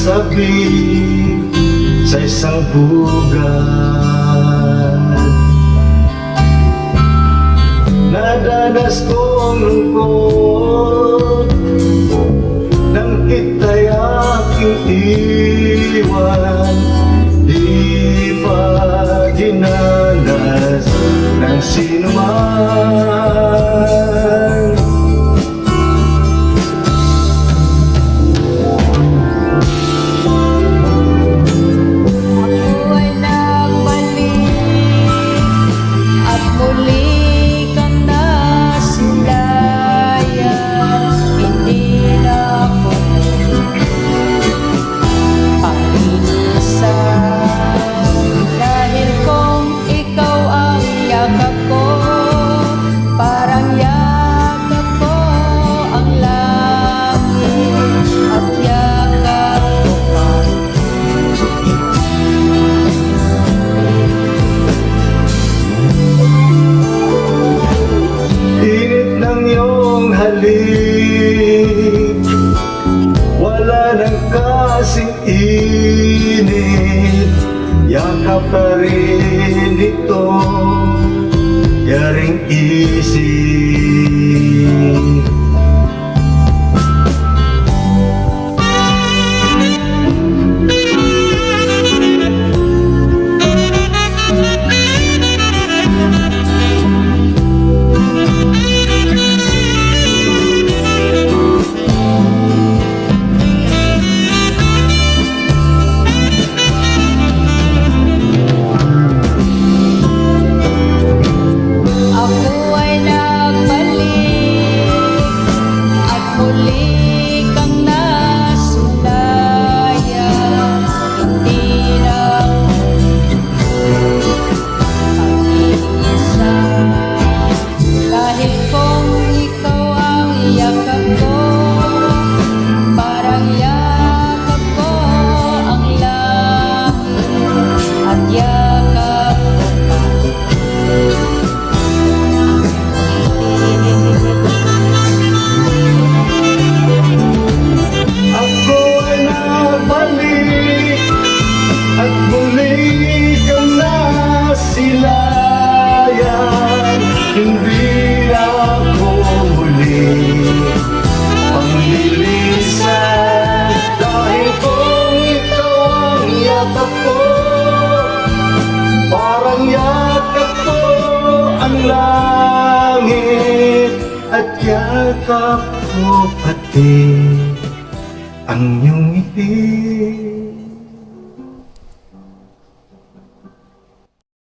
sabik sa isang bugad. Nadanas kong lungkot nang kita'y aking iwan. Di pa dinanas ng sinuman. Wala nang kasing init, yakap pa rin ito, yaring isip. Hindi ako muli panglilisan, dahil kung ikaw ang yakap ko, parang yakap ko ang langit, at yakap ko pati ang iyong ngiti.